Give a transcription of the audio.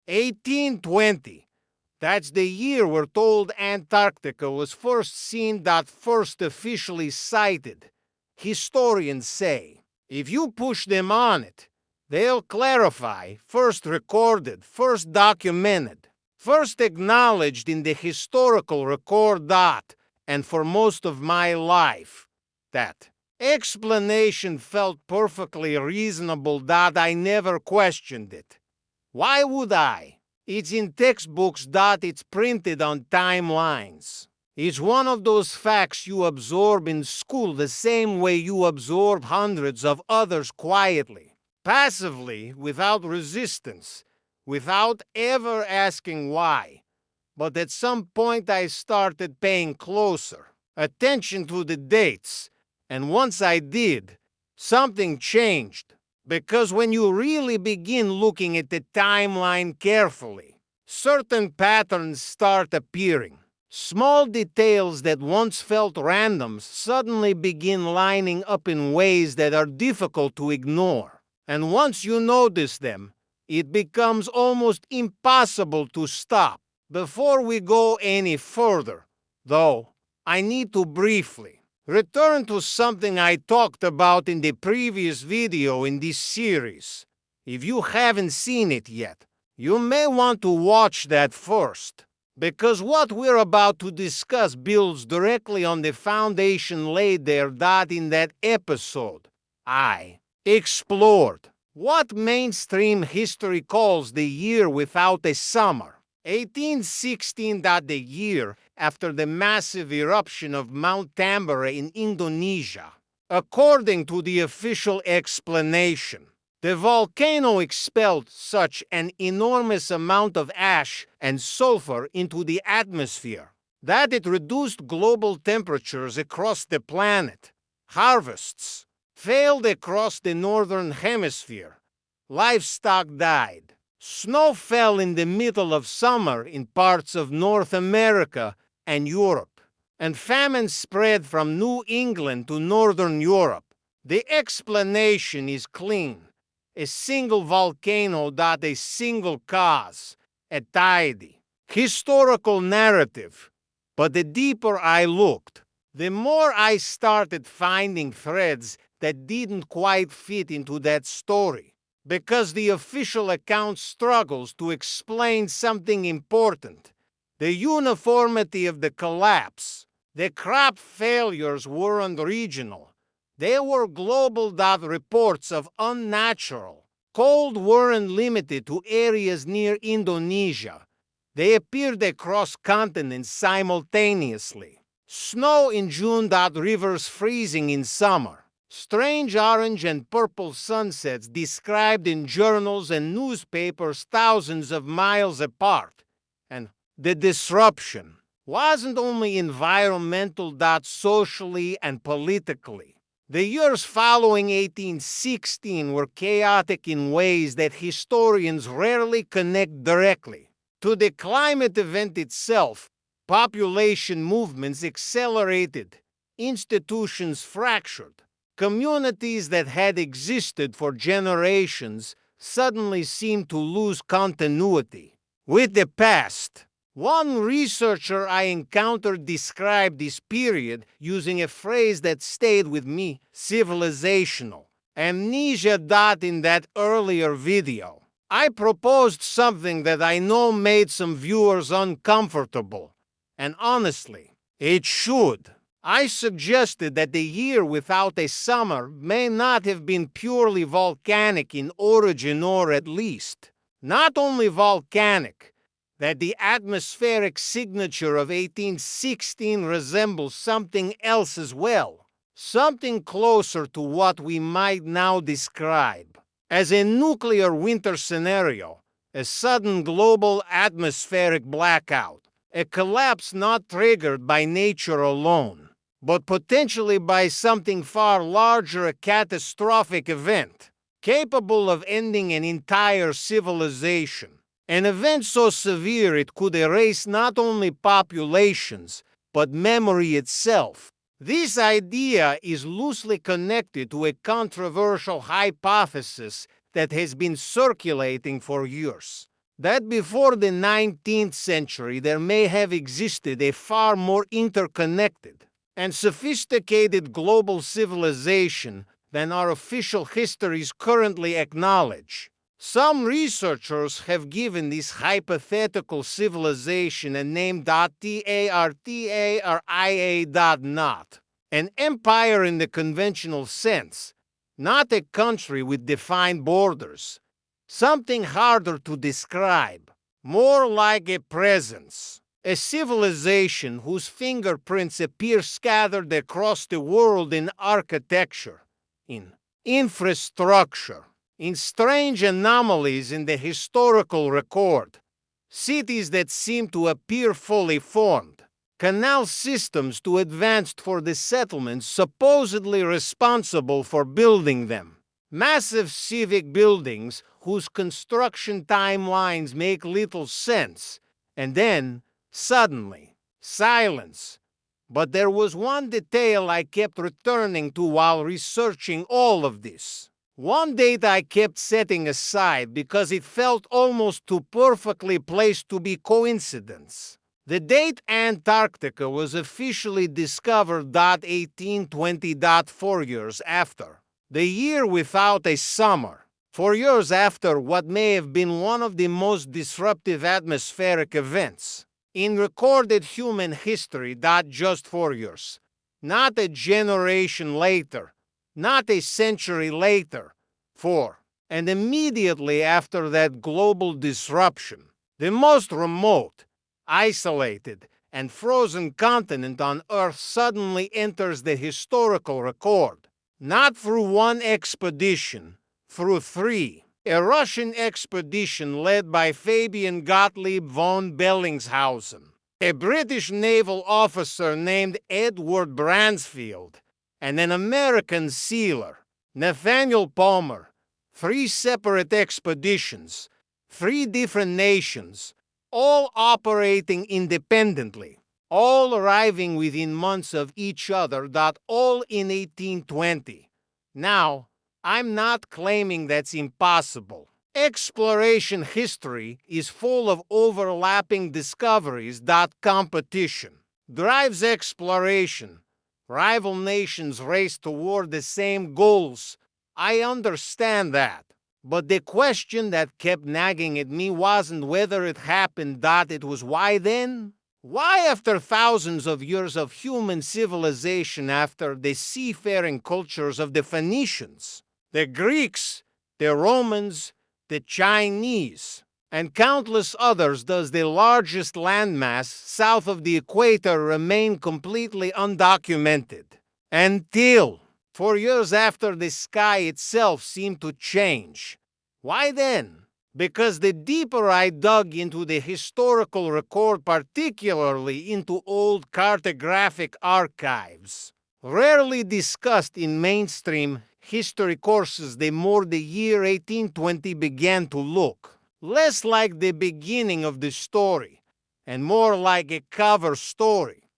1820. That's the year we're told Antarctica was first seen, first officially sighted. Historians say, if you push them on it, they'll clarify, first recorded, first documented, first acknowledged in the historical record. And for most of my life, that explanation felt perfectly reasonable. I never questioned it. Why would I? It's in textbooks. It's printed on timelines. It's one of those facts you absorb in school the same way you absorb hundreds of others quietly, passively, without resistance, without ever asking why. But at some point I started paying closer attention to the dates, and once I did, something changed. Because when you really begin looking at the timeline carefully, certain patterns start appearing. Small details that once felt random suddenly begin lining up in ways that are difficult to ignore. And once you notice them, it becomes almost impossible to stop. Before we go any further, though, I need to briefly return to something I talked about in the previous video in this series. If you haven't seen it yet, you may want to watch that first, because what we're about to discuss builds directly on the foundation laid there. In that episode, I explored what mainstream history calls the year without a summer. 1816. The year after the massive eruption of Mount Tambora in Indonesia. According to the official explanation, the volcano expelled such an enormous amount of ash and sulfur into the atmosphere that it reduced global temperatures across the planet. Harvests failed across the northern hemisphere. Livestock died. Snow fell in the middle of summer in parts of North America and Europe, and famine spread from New England to Northern Europe. The explanation is clean. A single volcano. A single cause. A tidy historical narrative. But the deeper I looked, the more I started finding threads that didn't quite fit into that story. Because the official account struggles to explain something important. The uniformity of the collapse. The crop failures weren't regional. They were global. Reports of unnatural cold weren't limited to areas near Indonesia. They appeared across continents simultaneously. Snow in June. Rivers freezing in summer. Strange orange and purple sunsets described in journals and newspapers thousands of miles apart. And the disruption wasn't only environmental. Socially and politically. The years following 1816 were chaotic in ways that historians rarely connect directly to the climate event itself. Population movements accelerated. Institutions fractured. Communities that had existed for generations suddenly seemed to lose continuity with the past. One researcher I encountered described this period using a phrase that stayed with me: civilizational amnesia. In that earlier video, I proposed something that I know made some viewers uncomfortable, and honestly, it should. I suggested that the year without a summer may not have been purely volcanic in origin, or at least not only volcanic, that the atmospheric signature of 1816 resembles something else as well, something closer to what we might now describe as a nuclear winter scenario, a sudden global atmospheric blackout, a collapse not triggered by nature alone, but potentially by something far larger, a catastrophic event, capable of ending an entire civilization. An event so severe it could erase not only populations, but memory itself. This idea is loosely connected to a controversial hypothesis that has been circulating for years. that before the 19th century there may have existed a far more interconnected and sophisticated global civilization than our official histories currently acknowledge. Some researchers have given this hypothetical civilization a name .tarta or IA.not, an empire in the conventional sense, not a country with defined borders, something harder to describe, more like a presence, a civilization whose fingerprints appear scattered across the world in architecture, in infrastructure, in strange anomalies in the historical record, cities that seem to appear fully formed, canal systems too advanced for the settlements supposedly responsible for building them, massive civic buildings whose construction timelines make little sense, and then, suddenly, silence. But there was one detail I kept returning to while researching all of this. One date I kept setting aside because it felt almost too perfectly placed to be coincidence. The date Antarctica was officially discovered 1820. 4 years after. The year without a summer. 4 years after what may have been one of the most disruptive atmospheric events in recorded human history. Just 4 years. Not a generation later. Not a century later. 4. And immediately after that global disruption, the most remote, isolated, and frozen continent on Earth suddenly enters the historical record. Not through one expedition, through 3. A Russian expedition led by Fabian Gottlieb von Bellingshausen, a British naval officer named Edward Bransfield, and an American sealer, Nathaniel Palmer. 3 separate expeditions, 3 different nations, all operating independently, all arriving within months of each other. All in 1820. Now, I'm not claiming that's impossible. Exploration history is full of overlapping discoveries. Competition drives exploration. Rival nations race toward the same goals. I understand that. But the question that kept nagging at me wasn't whether it happened. It was why then? Why, after thousands of years of human civilization, after the seafaring cultures of the Phoenicians, the Greeks, the Romans, the Chinese, and countless others, does the largest landmass south of the equator remain completely undocumented? Until 4 years after the sky itself seemed to change. Why then? Because the deeper I dug into the historical record, particularly into old cartographic archives, rarely discussed in mainstream history courses, the more the year 1820 began to look less like the beginning of the story and more like a cover story.